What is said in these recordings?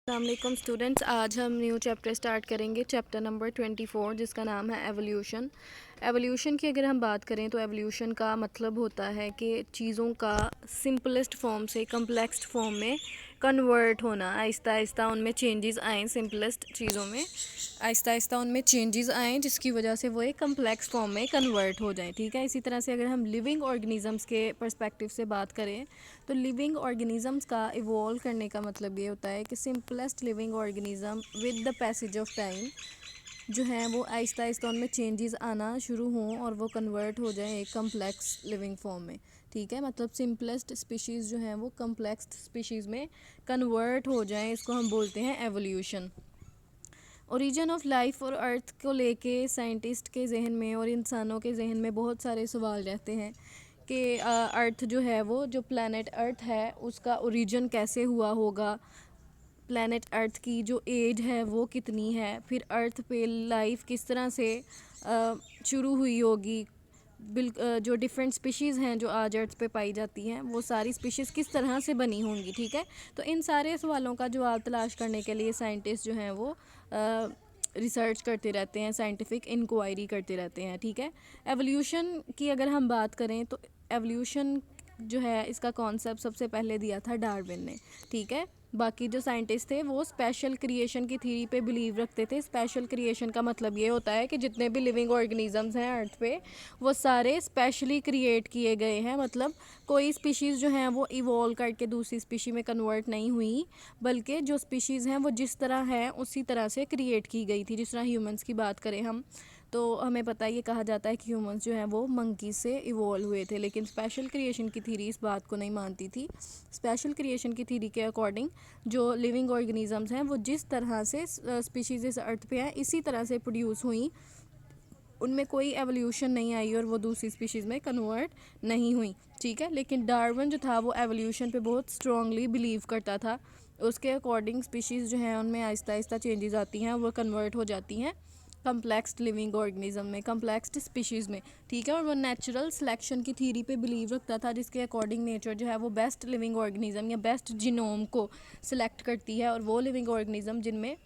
अस्सलाम स्टूडेंट्स, आज हम न्यू चैप्टर स्टार्ट करेंगे, चैप्टर नंबर 24 जिसका नाम है एवोल्यूशन। एवोल्यूशन की अगर हम बात करें तो एवोल्यूशन का मतलब होता है कि चीज़ों का सिंपलेस्ट फॉर्म से कम्प्लेक्स फॉर्म में कन्वर्ट होना, आहिस्ता आहिस्ता उनमें चेंजेस आएँ, सिंपलेस्ट चीज़ों में आहिस्ता आहिस्ता उनमें चेंजेस आएँ जिसकी वजह से वो एक कम्प्लेक्स फॉर्म में कन्वर्ट हो जाएँ। ठीक है, इसी तरह से अगर हम लिविंग ऑर्गेनिज़म्स के पर्सपेक्टिव से बात करें तो लिविंग ऑर्गेनिज़म्स का इवॉल्व करने का मतलब ये होता है कि simplest living organism with the passage of time जो है वो आहिस्ता आहिस्ता उनमें चेंजेस आना शुरू हों और वो कन्वर्ट हो जाए एक कम्प्लेक्स लिविंग फॉर्म में। ठीक है, मतलब सिंपलेस्ट स्पीशीज़ जो हैं वो कम्प्लेक्स स्पीशीज़ में कन्वर्ट हो जाएं, इसको हम बोलते हैं एवोल्यूशन। ओरिजिन ऑफ लाइफ और अर्थ को लेके साइंटिस्ट के जहन में और इंसानों के जहन में बहुत सारे सवाल रहते हैं कि अर्थ जो है वो जो प्लैनेट अर्थ है उसका ओरिजिन कैसे हुआ होगा, प्लैनेट अर्थ की जो एज है वो कितनी है, फिर अर्थ पे लाइफ किस तरह से शुरू हुई होगी, जो डिफरेंट स्पीशीज़ हैं जो आज अर्थ पे पाई जाती हैं वो सारी स्पीशीज़ किस तरह से बनी होंगी। ठीक है, तो इन सारे सवालों का जवाब तलाश करने के लिए साइंटिस्ट जो हैं वो रिसर्च करते रहते हैं, साइंटिफिक इंक्वायरी करते रहते हैं। ठीक है, एवोल्यूशन की अगर हम बात करें तो एवोल्यूशन जो है इसका कॉन्सेप्ट सबसे पहले दिया था डार्विन ने। ठीक है, बाकी जो साइंटिस्ट थे वो स्पेशल क्रिएशन की थ्योरी पे बिलीव रखते थे। स्पेशल क्रिएशन का मतलब ये होता है कि जितने भी लिविंग ऑर्गेनिजम्स हैं अर्थ पे वो सारे स्पेशली क्रिएट किए गए हैं, मतलब कोई स्पीशीज़ जो हैं वो इवॉल्व करके दूसरी स्पीशी में कन्वर्ट नहीं हुई, बल्कि जो स्पीशीज़ हैं वो जिस तरह है उसी तरह से क्रिएट की गई थी। जिस तरह ह्यूमंस की बात करें हम तो हमें पता है, ये कहा जाता है कि ह्यूमंस जो हैं वो मंकी से इवॉल्व हुए थे, लेकिन स्पेशल क्रिएशन की थ्योरी इस बात को नहीं मानती थी। स्पेशल क्रिएशन की थ्योरी के अकॉर्डिंग जो लिविंग ऑर्गेनिजम्स हैं वो जिस तरह से स्पीशीज़ इस अर्थ पे हैं इसी तरह से प्रोड्यूस हुई, उनमें कोई एवोल्यूशन नहीं आई और वो दूसरी स्पीशीज़ में कन्वर्ट नहीं हुई। ठीक है, लेकिन डार्विन जो था वो एवोल्यूशन पे बहुत स्ट्रांगली बिलीव करता था। उसके अकॉर्डिंग स्पीशीज़ जो हैं उनमें आहिस्ता आहिस्ता चेंजेस आती हैं, वो कन्वर्ट हो जाती हैं कम्प्लेक्स लिविंग ऑर्गेनिज्म में, कम्प्लेक्स स्पीशीज़ में। ठीक है, और वो नेचुरल सिलेक्शन की थ्योरी पे बिलीव रखता था जिसके अकॉर्डिंग नेचर जो है वो बेस्ट लिविंग ऑर्गेनिज्म या बेस्ट जीनोम को सिलेक्ट करती है और वो लिविंग ऑर्गेनिज्म जिनमें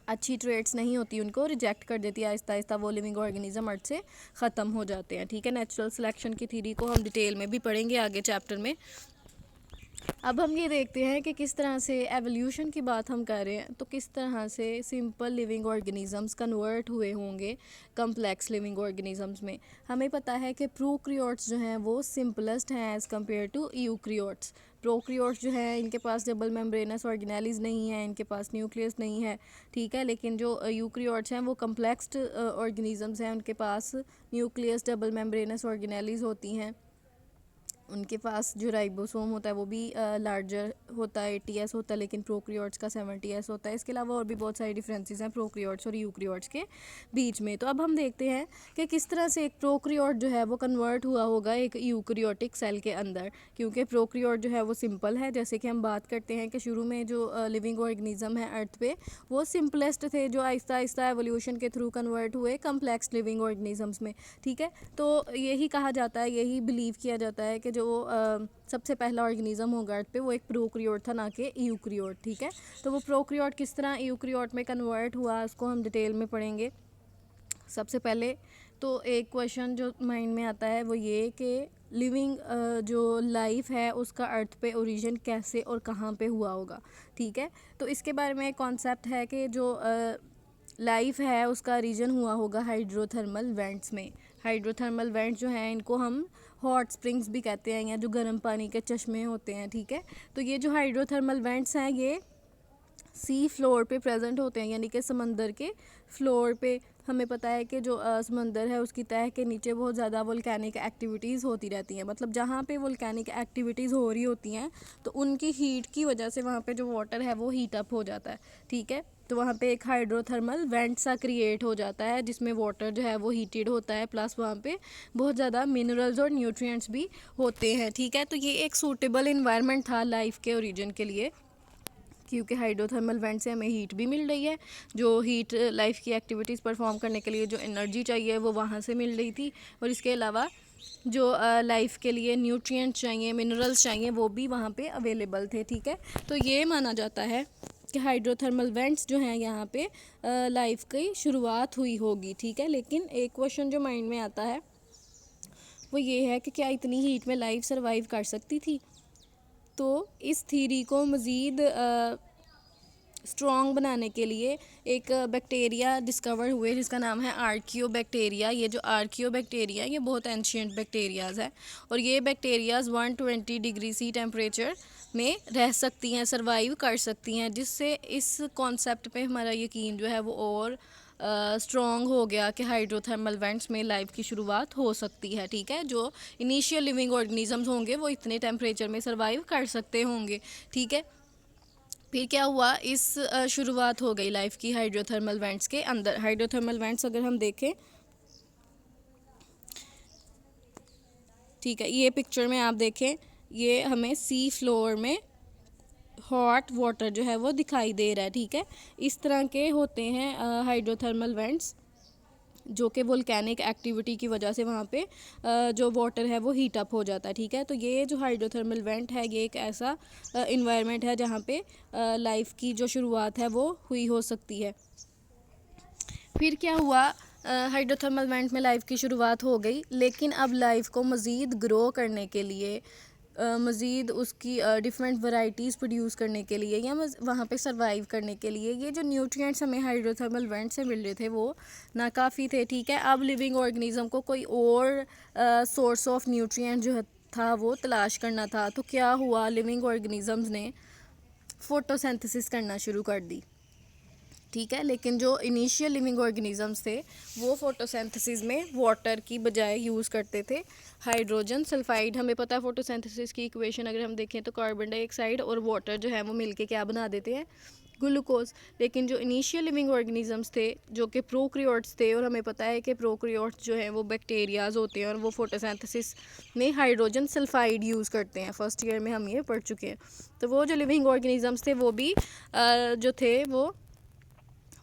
अच्छी ट्रेड्स नहीं होती उनको रिजेक्ट कर देती है। आहिस्ता आहिस्ता वो लिविंग ऑर्गेनिज्म अर्थ से ख़त्म हो जाते हैं। ठीक है, नेचुरल सिलेक्शन की थ्योरी को हम डिटेल में भी पढ़ेंगे आगे चैप्टर में। अब हम ये देखते हैं कि किस तरह से एवोल्यूशन की बात हम कर रहे हैं तो किस तरह से सिंपल लिविंग ऑर्गेनिजम्स कन्वर्ट हुए होंगे कम्प्लेक्स लिविंग ऑर्गेनिजम्स में। हमें पता है कि प्रोक्रियोट्स जो हैं वो सिंपलेस्ट हैं as compared to eukaryotes. Prokaryotes जो हैं इनके पास डबल मेम्ब्रेनस ऑर्गेनेलिज नहीं है, इनके पास न्यूक्लियस नहीं है। ठीक है, लेकिन जो यूक्रियोट्स हैं वो कम्प्लेक्स ऑर्गेनिजम्स हैं, उनके पास न्यूक्लियस डबल मेम्ब्रेनस ऑर्गेनेलिज होती हैं, उनके पास जो राइबोसोम होता है वो भी लार्जर होता है, 80s होता है, लेकिन प्रोक्रियोट्स का 70s होता है। इसके अलावा और भी बहुत सारी डिफरेंसेस हैं प्रोक्रियोट्स और यूक्रियोट्स के बीच में। तो अब हम देखते हैं कि किस तरह से एक प्रोक्रियोट जो है वो कन्वर्ट हुआ होगा एक यूक्रियोटिक सेल के अंदर, क्योंकि प्रोक्रियोट जो है वो सिंपल है। जैसे कि हम बात करते हैं कि शुरू में जो लिविंग ऑर्गेनिज्म है अर्थ पे वो सिंपलेस्ट थे जो आहिस्ता आहिस्ता एवोल्यूशन के थ्रू कन्वर्ट हुए कम्प्लेक्स लिविंग ऑर्गेनिजम्स में। ठीक है, तो यही कहा जाता है, यही बिलीव किया जाता है कि जो सबसे पहला ऑर्गेनिज्म होगा अर्थ पे वो एक प्रोक्रियोट था, ना कि यूक्रियोट। ठीक है, तो वो प्रोक्रियोट किस तरह यूक्रियोट में कन्वर्ट हुआ उसको हम डिटेल में पढ़ेंगे। सबसे पहले तो एक क्वेश्चन जो माइंड में आता है वो ये कि लिविंग जो लाइफ है उसका अर्थ पे ओरिजिन कैसे और कहाँ पे हुआ होगा। ठीक है, तो इसके बारे में एक कॉन्सेप्ट है कि जो लाइफ है उसका रीजन हुआ होगा हाइड्रोथर्मल वेंट्स में। हाइड्रोथर्मल वेंट्स जो हैं इनको हम हॉट स्प्रिंग्स भी कहते हैं या जो गर्म पानी के चश्मे होते हैं। ठीक है, तो ये जो हाइड्रोथर्मल वेंट्स हैं ये सी फ्लोर पे प्रेजेंट होते हैं, यानी कि समंदर के फ्लोर पे। हमें पता है कि जो समंदर है उसकी तह के नीचे बहुत ज़्यादा वोल्केनिक एक्टिविटीज़ होती रहती हैं, मतलब जहाँ पे वोल्केनिक एक्टिविटीज़ हो रही होती हैं तो उनकी हीट की वजह से वहाँ पे जो वाटर है वो हीट अप हो जाता है। ठीक है, तो वहाँ पे एक हाइड्रोथर्मल वेंट सा क्रिएट हो जाता है जिसमें वाटर जो है वो हीटेड होता है, प्लस वहाँ पे बहुत ज़्यादा मिनरल्स और न्यूट्रिएंट्स भी होते हैं। ठीक है, तो ये एक सूटेबल इन्वायरमेंट था लाइफ के ओरिजिन के लिए, क्योंकि हाइड्रोथर्मल वेंट से हमें हीट भी मिल रही है, जो हीट लाइफ की एक्टिविटीज़ परफॉर्म करने के लिए जो एनर्जी चाहिए वो वहाँ से मिल रही थी, और इसके अलावा जो लाइफ के लिए न्यूट्रिएंट्स चाहिए, मिनरल्स चाहिए, वो भी वहाँ पे अवेलेबल थे। ठीक है, तो ये माना जाता है कि हाइड्रोथर्मल वेंट्स जो हैं यहाँ पे लाइफ की शुरुआत हुई होगी, ठीक है। लेकिन एक क्वेश्चन जो माइंड में आता है वो ये है कि क्या इतनी हीट में लाइफ सर्वाइव कर सकती थी। तो इस थ्योरी को मज़ीद स्ट्रॉन्ग बनाने के लिए एक बैक्टीरिया डिस्कवर हुए जिसका नाम है आर्कियोबैक्टीरिया। ये जो आर्कियोबैक्टीरिया ये बहुत एंशियंट बैक्टीरियाज़ है और ये बैक्टीरियाज़ 120 डिग्री सी टेम्परेचर में रह सकती हैं, सर्वाइव कर सकती हैं, जिससे इस कॉन्सेप्ट पे हमारा यकीन जो है वो और स्ट्रॉन्ग हो गया कि हाइड्रोथर्मल वेंट्स में लाइफ की शुरुआत हो सकती है, ठीक है। जो इनिशियल लिविंग ऑर्गेनिजम्स होंगे वो इतने टेम्परेचर में सर्वाइव कर सकते होंगे, ठीक है। फिर क्या हुआ, इस शुरुआत हो गई लाइफ की हाइड्रोथर्मल वेंट्स के अंदर। हाइड्रोथर्मल वेंट्स अगर हम देखें, ठीक है, ये पिक्चर में आप देखें, ये हमें सी फ्लोर में हॉट वाटर जो है वो दिखाई दे रहा है, ठीक है। इस तरह के होते हैं हाइड्रोथर्मल वेंट्स जो कि वोल्केनिक एक्टिविटी की वजह से वहाँ पे जो वाटर है वो हीट अप हो जाता है, ठीक है। तो ये जो हाइड्रोथर्मल वेंट है ये एक ऐसा इन्वायरमेंट है जहाँ पे लाइफ की जो शुरुआत है वो हुई हो सकती है। फिर क्या हुआ, हाइड्रोथर्मल वेंट में लाइफ की शुरुआत हो गई, लेकिन अब लाइफ को मज़ीद ग्रो करने के लिए, मज़ीद उसकी डिफरेंट वैरायटीज़ प्रोड्यूस करने के लिए या वहाँ पे सरवाइव करने के लिए ये जो न्यूट्रिएंट्स हमें हाइड्रोथर्मल वेंट से मिल रहे थे वो नाकाफ़ी थे, ठीक है। अब लिविंग ऑर्गेनिज्म को कोई और सोर्स ऑफ न्यूट्रिएंट जो था वो तलाश करना था। तो क्या हुआ, लिविंग ऑर्गेनिजम्स ने फोटोसिंथेसिस करना शुरू कर दी, ठीक है। लेकिन जो इनिशियल लिविंग ऑर्गेनिजम्स थे वो फोटोसिंथेसिस में वाटर की बजाय यूज़ करते थे हाइड्रोजन सल्फाइड। हमें पता है फोटोसिंथेसिस की इक्वेशन अगर हम देखें तो कार्बन डाइऑक्साइड और वाटर जो है वो मिलके क्या बना देते हैं, ग्लूकोज। लेकिन जो इनिशियल लिविंग ऑर्गेनिजम्स थे जो कि प्रोक्रियोट्स थे, और हमें पता है कि प्रोक्रियोट्स जो हैं वो बैक्टीरियाज होते हैं और वो फोटोसिंथेसिस में हाइड्रोजन सल्फाइड यूज़ करते हैं, फर्स्ट ईयर में हम ये पढ़ चुके हैं। तो वो जो लिविंग ऑर्गेनिजम्स थे वो भी जो थे वो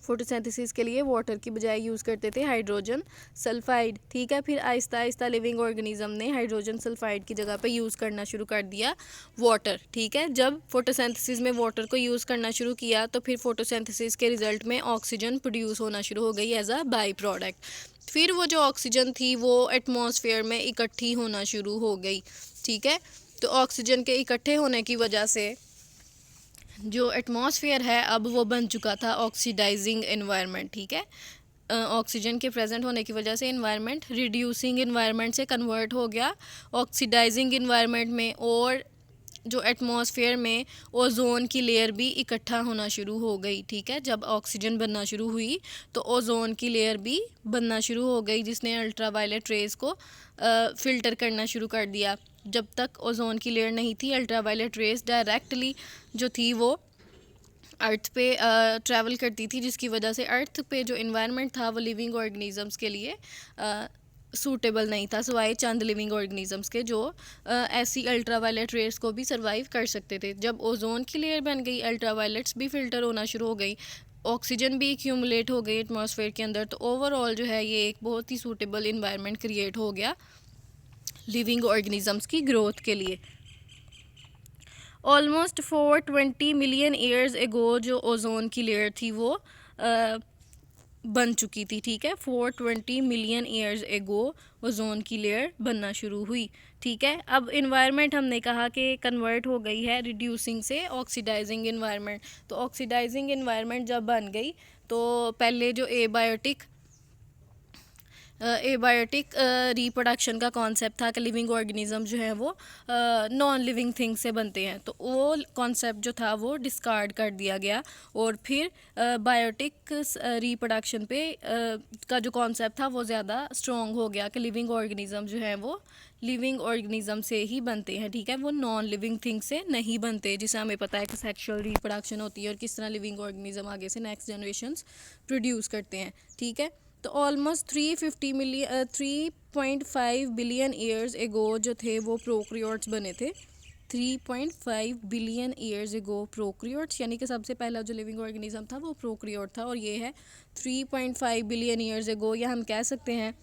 फोटोसिंथेसिस के लिए वाटर की बजाय यूज़ करते थे हाइड्रोजन सल्फाइड, ठीक है। फिर आहिस्ता आहिस्ता लिविंग ऑर्गेनिज्म ने हाइड्रोजन सल्फाइड की जगह पे यूज़ करना शुरू कर दिया वाटर, ठीक है। जब फोटोसिंथेसिस में वाटर को यूज़ करना शुरू किया तो फिर फोटोसिंथेसिस के रिज़ल्ट में ऑक्सीजन प्रोड्यूस होना शुरू हो गई एज अ बाई प्रोडक्ट। फिर वो जो ऑक्सीजन थी वो एटमॉस्फेयर में इकट्ठी होना शुरू हो गई, ठीक है। तो ऑक्सीजन के इकट्ठे होने की वजह से जो एटमॉस्फेयर है अब वो बन चुका था ऑक्सीडाइजिंग एनवायरनमेंट, ठीक है। ऑक्सीजन के प्रेजेंट होने की वजह से एनवायरनमेंट रिड्यूसिंग एनवायरनमेंट से कन्वर्ट हो गया ऑक्सीडाइजिंग एनवायरनमेंट में, और जो एटमॉस्फेयर में ओजोन की लेयर भी इकट्ठा होना शुरू हो गई, ठीक है। जब ऑक्सीजन बनना शुरू हुई तो ओजोन की लेयर भी बनना शुरू हो गई जिसने अल्ट्रावायलेट रेज़ को फ़िल्टर करना शुरू कर दिया। जब तक ओजोन की लेयर नहीं थी अल्ट्रावायलेट रेज़ डायरेक्टली जो थी वो अर्थ पे ट्रैवल करती थी, जिसकी वजह से अर्थ पे जो इन्वायरमेंट था वो लिविंग ऑर्गेनिजम्स के लिए सूटेबल नहीं था, सिवाय चंद लिविंग ऑर्गेनिजम्स के जो ऐसी अल्ट्रावायलेट रेस को भी सर्वाइव कर सकते थे। जब ओजोन की लेयर बन गई, अल्ट्रावायलेट्स भी फ़िल्टर होना शुरू हो गई, ऑक्सीजन भी एक्यूमुलेट हो गई एटमॉस्फेयर के अंदर, तो ओवरऑल जो है ये एक बहुत ही सूटेबल इन्वायरमेंट क्रिएट हो गया लिविंग ऑर्गेनिजम्स की ग्रोथ के लिए। ऑलमोस्ट 420 मिलियन ईयर्स एगो जो ओजोन की लेयर थी वो बन चुकी थी, ठीक है। 420 मिलियन ईयर्स एगो ओजोन की लेयर बनना शुरू हुई, ठीक है। अब इन्वायरमेंट हमने कहा कि कन्वर्ट हो गई है रिड्यूसिंग से ऑक्सीडाइजिंग इन्वायरमेंट। तो ऑक्सीडाइजिंग इन्वायरमेंट जब बन गई तो पहले जो एबायोटिक रिप्रोडक्शन का कॉन्सेप्ट था कि लिविंग ऑर्गेनिज्म जो है वो नॉन लिविंग थिंग से बनते हैं, तो वो कॉन्सेप्ट जो था वो डिस्कार्ड कर दिया गया और फिर बायोटिक रिप्रोडक्शन पे का जो कॉन्सेप्ट था वो ज़्यादा स्ट्रॉन्ग हो गया कि लिविंग ऑर्गेनिज्म जो है वो लिविंग ऑर्गेनिज्म से ही बनते हैं, ठीक है। वो नॉन लिविंग थिंग से नहीं बनते, जिसे हमें पता है कि सेक्सुअल रिप्रोडक्शन होती है और किस तरह लिविंग ऑर्गेनिज्म आगे से नेक्स्ट जनरेशन्स प्रोड्यूस करते हैं, ठीक है। तो ऑलमोस्ट 3.5 बिलियन ईयर्स एगो जो थे वो प्रोक्रियोट्स बने थे। 3.5 बिलियन ईयर्स एगो प्रोक्रियोट्स, यानी कि सबसे पहला जो लिविंग ऑर्गेनिज्म था वो प्रोक्रियोट था, और ये है 3.5 बिलियन ईयर्स एगो। या हम कह सकते हैं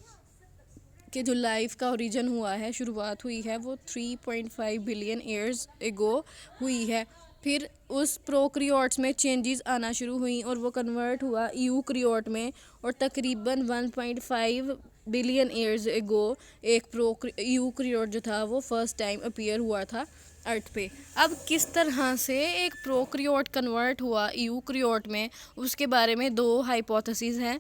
कि जो लाइफ का ओरिजिन हुआ है, शुरुआत हुई है, वो 3.5 बिलियन ईयर्स एगो हुई है। फिर उस प्रोक्रियोट्स में चेंजेस आना शुरू हुई और वो कन्वर्ट हुआ यूक्रियोट में, और तकरीबन 1.5 बिलियन ईयर्स एगो एक यूक्रियोट जो था वो फर्स्ट टाइम अपीयर हुआ था अर्थ पे। अब किस तरह से एक प्रोक्रियोट कन्वर्ट हुआ यूक्रियोट में, उसके बारे में दो हाइपोथेसिस हैं।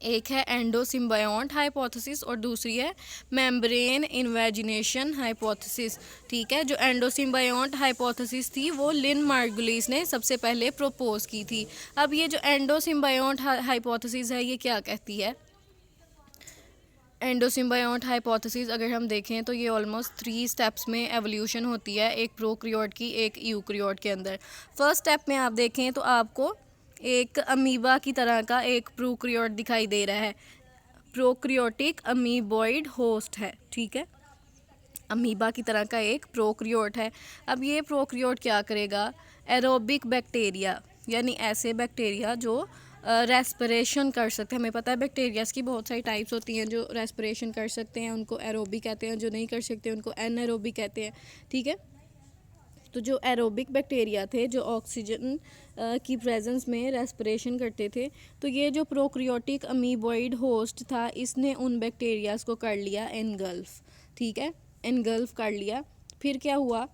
एक है एंडोसिम्बायोंट हाइपोथेसिस और दूसरी है मेम्ब्रेन इन्वेजिनेशन हाइपोथेसिस। ठीक है, जो एंडोसिम्बायोंट हाइपोथेसिस थी वो लिन मार्गुलिस ने सबसे पहले प्रपोज की थी। अब ये जो एंडोसिम्बायोंट हाइपोथेसिस है ये क्या कहती है? एंडोसिम्बायोंट हाइपोथेसिस अगर हम देखें तो ये ऑलमोस्ट 3 स्टेप्स में एवोल्यूशन होती है, एक प्रोक्रियोट की, एक यूक्रियोट के अंदर। फर्स्ट स्टेप में आप देखें तो आपको एक अमीबा की तरह का एक प्रोक्रियोट दिखाई दे रहा है, प्रोक्रियोटिक अमीबॉइड होस्ट है। ठीक है, अमीबा की तरह का एक प्रोक्रियोट है। अब ये प्रोक्रियोट क्या करेगा? एरोबिक बैक्टीरिया, यानी ऐसे बैक्टीरिया जो रेस्पिरेशन कर सकते हैं। हमें पता है बैक्टीरियाज की बहुत सारी टाइप्स होती हैं, जो रेस्पिरेशन कर सकते हैं उनको एरोबिक कहते हैं, जो नहीं कर सकते उनको एनएरोबिक कहते हैं। ठीक है, तो जो एरोबिक बैक्टीरिया थे जो ऑक्सीजन की प्रेजेंस में रेस्पिरेशन करते थे, तो ये जो प्रोक्रियोटिक अमीबॉइड होस्ट था इसने उन बैक्टीरियाज को कर लिया एनगल्फ। ठीक है, एनगल्फ कर लिया। फिर क्या हुआ?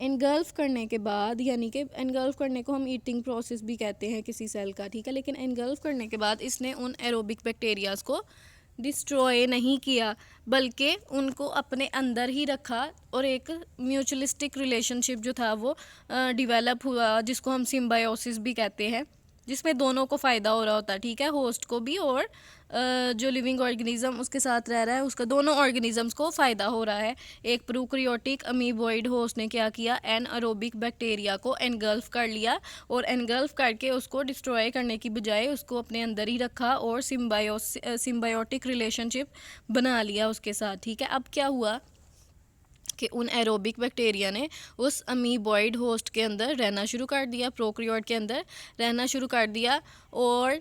एनगल्फ करने के बाद, यानी कि एनगल्फ करने को हम ईटिंग प्रोसेस भी कहते हैं किसी सेल का। ठीक है, लेकिन एनगल्फ करने के बाद इसने उन एरोबिक बैक्टीरियाज को डिस्ट्रॉय नहीं किया, बल्कि उनको अपने अंदर ही रखा और एक म्यूचुअलिस्टिक रिलेशनशिप जो था वो डेवलप हुआ, जिसको हम सिम्बायोसिस भी कहते हैं, जिसमें दोनों को फ़ायदा हो रहा होता है। ठीक है, होस्ट को भी और जो लिविंग ऑर्गेनिज्म उसके साथ रह रहा है उसका, दोनों ऑर्गेनिजम्स को फ़ायदा हो रहा है। एक प्रोक्रियोटिक अमीबॉइड होस्ट ने क्या किया? एनएरोबिक बैक्टीरिया को एनगल्फ कर लिया और एनगल्फ करके उसको डिस्ट्रॉय करने की बजाय उसको अपने अंदर ही रखा और सिम्बायोटिक रिलेशनशिप बना लिया उसके साथ। ठीक है, अब क्या हुआ कि उन एरोबिक बैक्टीरिया ने उस अमीबॉइड होस्ट के अंदर रहना शुरू कर दिया, प्रोक्रियोट के अंदर रहना शुरू कर दिया, और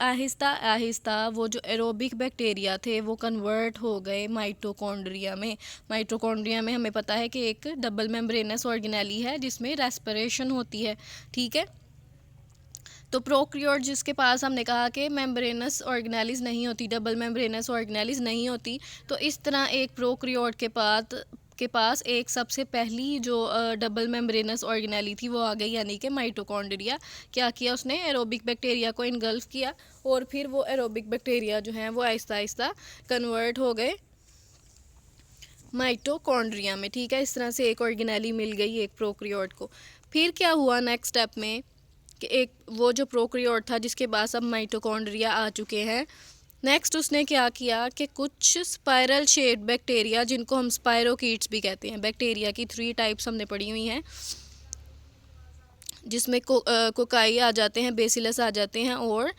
आहिस्ता आहिस्ता वो जो एरोबिक बैक्टीरिया थे वो कन्वर्ट हो गए माइटोकॉन्ड्रिया में। माइटोकॉन्ड्रिया में हमें पता है कि एक डबल मेम्ब्रेनस ऑर्गेनेली है जिसमें रेस्पिरेशन होती है। ठीक है, तो प्रोक्रियोट जिसके पास हमने कहा कि मेम्ब्रेनस ऑर्गेनेलिस नहीं होती, डबल मेम्ब्रेनस ऑर्गेनेलिस नहीं होती, तो इस तरह एक प्रोक्रियोट के पास एक सबसे पहली जो डबल मेम्ब्रेनस ऑर्गेनेली थी वो आ गई, यानी कि माइटोकॉन्ड्रिया। क्या किया उसने? एरोबिक बैक्टीरिया को इनगल्फ किया और फिर वो एरोबिक बैक्टीरिया जो हैं वो आहिस्ता आहिस्ता कन्वर्ट हो गए माइटोकॉन्ड्रिया में। ठीक है, इस तरह से एक ऑर्गेनेली मिल गई एक प्रोक्रियोट को। फिर क्या हुआ नेक्स्ट स्टेप में कि एक वो जो प्रोक्रियोट था जिसके पास अब माइटोकॉन्ड्रिया आ चुके हैं, नेक्स्ट उसने क्या किया कि कुछ स्पाइरल शेप बैक्टीरिया, जिनको हम स्पाइरोकीट्स भी कहते हैं, बैक्टीरिया की 3 टाइप्स हमने पढ़ी हुई हैं, जिसमें कोकाई आ जाते हैं, बेसिलस आ जाते हैं और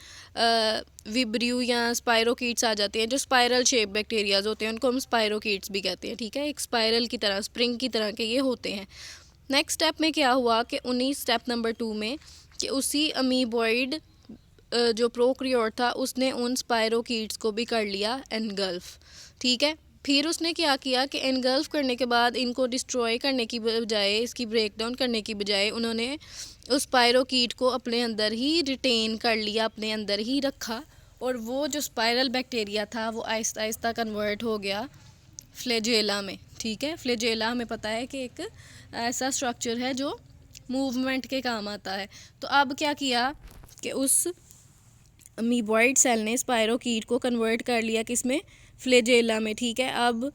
विब्रियो या स्पाइरोकीट्स आ जाते हैं। जो स्पाइरल शेप बैक्टीरियाज होते हैं उनको हम स्पाइरोकीट्स भी कहते हैं। ठीक है, एक स्पाइरल की तरह, स्प्रिंग की तरह के ये होते हैं। नेक्स्ट स्टेप में क्या हुआ कि 19 स्टेप नंबर 2 में कि उसी अमीबॉइड जो प्रोक्रियोट था उसने उन स्पाइरोकीट्स को भी कर लिया एनगल्फ। ठीक है, फिर उसने क्या किया कि एनगल्फ करने के बाद इनको डिस्ट्रॉय करने की बजाय, इसकी ब्रेक डाउन करने की बजाय उन्होंने उस स्पाइरोकीट को अपने अंदर ही रिटेन कर लिया, अपने अंदर ही रखा, और वो जो स्पाइरल बैक्टीरिया था वो आहिस्ता आहिस्ता कन्वर्ट हो गया फ्लैजेला में। ठीक है, फ्लैजेला हमें पता है कि एक ऐसा स्ट्रक्चर है जो मूवमेंट के काम आता है। तो अब क्या किया कि उस अमीबॉइड सेल ने स्पाइरोकीट को कन्वर्ट कर लिया किसमें? फ्लैजेला में। ठीक है, अब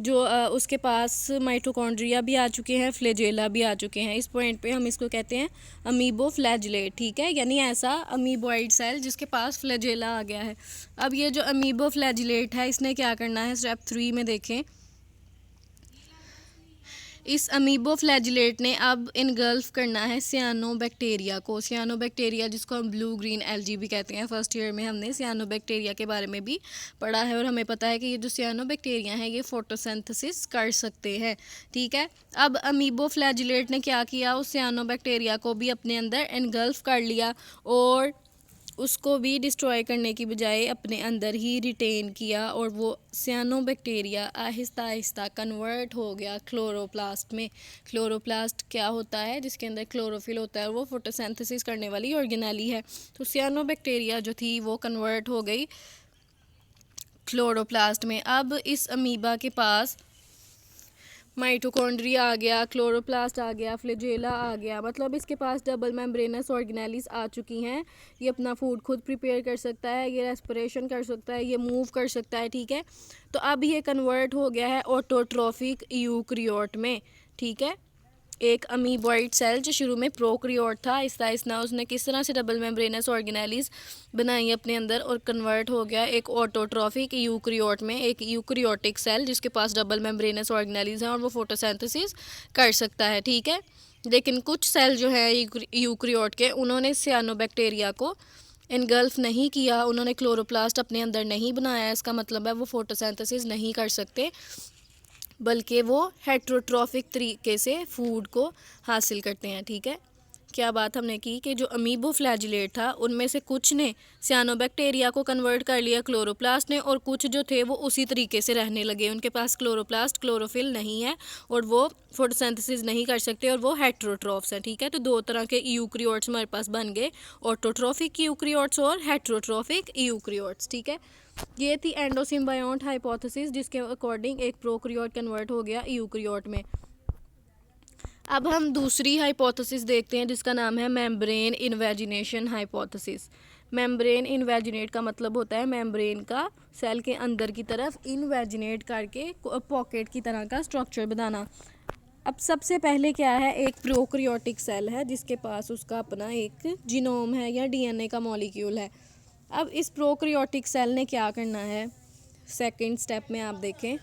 जो उसके पास माइटोकॉन्ड्रिया भी आ चुके हैं, फ्लैजेला भी आ चुके हैं। इस पॉइंट पे हम इसको कहते हैं अमीबोफ्लैजिलेट। ठीक है, यानी ऐसा अमीबॉइड सेल जिसके पास फ्लैजेला आ गया है। अब ये जो अमीबोफ्लैजिलेट है इसने क्या करना है? स्टेप 3 में देखें, इस अमीबोफ्लैजिलेट ने अब इनगल्फ करना है सियानोबैक्टीरिया को। सियानोबैक्टीरिया जिसको हम ब्लू ग्रीन एल्गी भी कहते हैं, फर्स्ट ईयर में हमने सियानोबैक्टीरिया के बारे में भी पढ़ा है और हमें पता है कि ये जो सियानोबैक्टीरिया हैं ये फोटोसिंथेसिस कर सकते हैं। ठीक है, अब अमीबोफ्लैजिलेट ने क्या किया? उस सियानोबैक्टीरिया को भी अपने अंदर इनगल्फ कर लिया और उसको भी डिस्ट्रॉय करने की बजाय अपने अंदर ही रिटेन किया और वो सियानोबैक्टीरिया आहिस्ता आहिस्ता कन्वर्ट हो गया क्लोरोप्लास्ट में। क्लोरोप्लास्ट क्या होता है? जिसके अंदर क्लोरोफिल होता है और वो फोटोसिंथेसिस करने वाली ऑर्गेनेली है। तो सियानोबैक्टीरिया जो थी वो कन्वर्ट हो गई क्लोरोप्लास्ट में। अब इस अमीबा के पास माइटोकॉन्ड्रिया आ गया, क्लोरोप्लास्ट आ गया, फ्लैजेला आ गया, मतलब इसके पास डबल मेम्ब्रेनस ऑर्गेनेलिस आ चुकी हैं। ये अपना फूड खुद प्रिपेयर कर सकता है, ये रेस्पिरेशन कर सकता है, ये मूव कर सकता है, ठीक है। तो अब ये कन्वर्ट हो गया है ऑटोट्रॉफिक यूक्रियोट में, ठीक है। एक अमीबॉइड सेल जो शुरू में प्रोक्रियोट था, आहिस्ता आहिस्ता उसने किस तरह से डबल मेम्ब्रेनस ऑर्गेनेलिस बनाई अपने अंदर और कन्वर्ट हो गया एक ऑटोट्रॉफिक यूक्रियोट में, एक यूक्रियोटिक सेल जिसके पास डबल मेम्ब्रेनस ऑर्गेनेलिस हैं और वो फोटोसिंथेसिस कर सकता है, ठीक है। लेकिन कुछ सेल जो है यूक्रियोट के, उन्होंने सियानोबैक्टीरिया को इनगल्फ नहीं किया, उन्होंने क्लोरोप्लास्ट अपने अंदर नहीं बनाया। इसका मतलब है वो फोटोसिंथेसिस नहीं कर सकते, बल्कि वो हेट्रोट्रॉफिक तरीके से फूड को हासिल करते हैं, ठीक है। क्या बात हमने की कि जो अमीबो फ्लैजिलेट था उनमें से कुछ ने सियानोबैक्टीरिया को कन्वर्ट कर लिया क्लोरोप्लास्ट ने, और कुछ जो थे वो उसी तरीके से रहने लगे, उनके पास क्लोरोप्लास्ट क्लोरोफिल नहीं है और वो फोटोसिंथेसिस नहीं कर सकते और वो हेट्रोट्रॉफ्स हैं, ठीक है। तो दो तरह के यूक्रियोट्स हमारे पास बन गए, ऑटोट्रॉफिक यूक्रियोट्स और हेट्रोट्रॉफिक यूक्रियोट्स, ठीक है। ये थी एंडोसिम्बायोट हाइपोथेसिस, जिसके अकॉर्डिंग एक प्रोक्रियोट कन्वर्ट हो गया यूक्रियोट में। अब हम दूसरी हाइपोथेसिस देखते हैं जिसका नाम है membrane invagination hypothesis. Membrane invaginate का मतलब होता है मेम्ब्रेन का सेल के अंदर की तरफ इन्वेजिनेट करके पॉकेट की तरह का स्ट्रक्चर बनाना। अब सबसे पहले क्या है, एक प्रोक्रियोटिक सेल है जिसके पास उसका अपना एक जीनोम है या डीएनए का मॉलिक्यूल है। अब इस प्रोक्रियोटिक सेल ने क्या करना है, सेकंड स्टेप में आप देखें,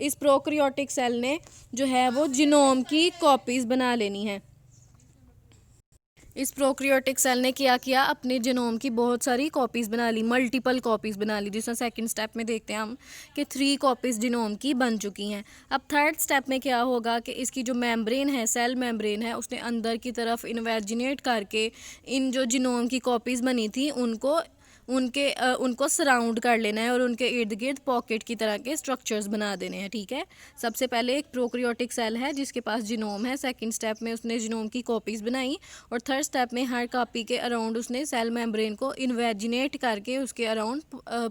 इस प्रोक्रियोटिक सेल ने जो है वो जीनोम की कॉपीज़ बना लेनी है। इस प्रोक्रियोटिक सेल ने क्या किया, अपने जीनोम की बहुत सारी कॉपीज़ बना ली, मल्टीपल कॉपीज़ बना ली, जिसमें सेकंड स्टेप में देखते हैं हम कि 3 कॉपीज़ जीनोम की बन चुकी हैं। अब थर्ड स्टेप में क्या होगा कि इसकी जो मेम्ब्रेन है, सेल मेम्ब्रेन है, उसने अंदर की तरफ इन्वेजिनेट करके इन जो जीनोम की कॉपीज़ बनी थी उनको सराउंड कर लेना है और उनके इर्द गिर्द पॉकेट की तरह के स्ट्रक्चर्स बना देने हैं, ठीक है। सबसे पहले एक प्रोक्रियोटिक सेल है जिसके पास जीनोम है, सेकंड स्टेप में उसने जीनोम की कॉपीज़ बनाई और थर्ड स्टेप में हर कॉपी के अराउंड उसने सेल मेम्ब्रेन को इन्वेजिनेट करके उसके अराउंड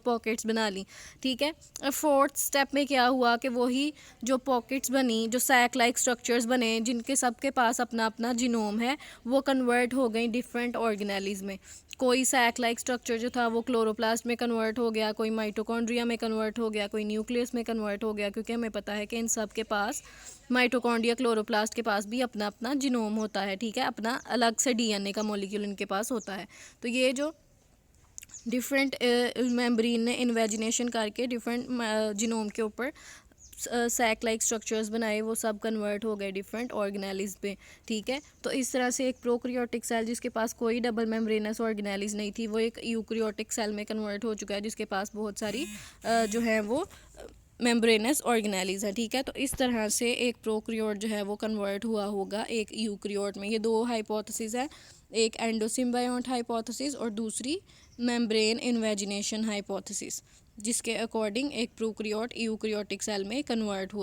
पॉकेट्स बना ली, ठीक है। और फोर्थ स्टेप में क्या हुआ कि वही जो पॉकेट्स बनी, जो सैक लाइक स्ट्रक्चर्स बने जिनके सबके पास अपना अपना जीनोम है, वो कन्वर्ट हो गई डिफरेंट ऑर्गेनेलीज में। कोई सैक लाइक स्ट्रक्चर जो था वो क्लोरोप्लास्ट में कन्वर्ट हो गया, कोई माइटोकॉन्ड्रिया में कन्वर्ट हो गया, कोई न्यूक्लियस में कन्वर्ट हो गया, क्योंकि हमें पता है कि इन सब के पास माइटोकॉन्ड्रिया क्लोरोप्लास्ट के पास भी अपना अपना जीनोम होता है, ठीक है, अपना अलग से डीएनए का मॉलिक्यूल इनके पास होता है। तो ये जो डिफरेंट मेम्ब्रेन ने इन्वेजिनेशन करके डिफरेंट जीनोम के ऊपर सैक लाइक स्ट्रक्चर्स बनाए, वो सब कन्वर्ट हो गए डिफरेंट ऑर्गेनेलिज पे, ठीक है। तो इस तरह से एक प्रोक्रियोटिक सेल जिसके पास कोई डबल मेम्ब्रेनस ऑर्गेनेलिज नहीं थी, वो एक यूक्रियोटिक सेल में कन्वर्ट हो चुका है जिसके पास बहुत सारी जो है वो मेम्ब्रेनस ऑर्गेनेलिज है, ठीक है। तो इस तरह से एक प्रोक्रियोट जो है वो कन्वर्ट हुआ होगा एक यूक्रियोट में। ये दो हाइपोथेसिस है, एक एंडोसिम्बायोट हाइपोथेसिस और दूसरी मेम्ब्रेन इन्वेजिनेशन हाइपोथेसिस, जिसके अकॉर्डिंग एक प्रोक्रियोट यूक्रियोटिक सेल में कन्वर्ट हुआ।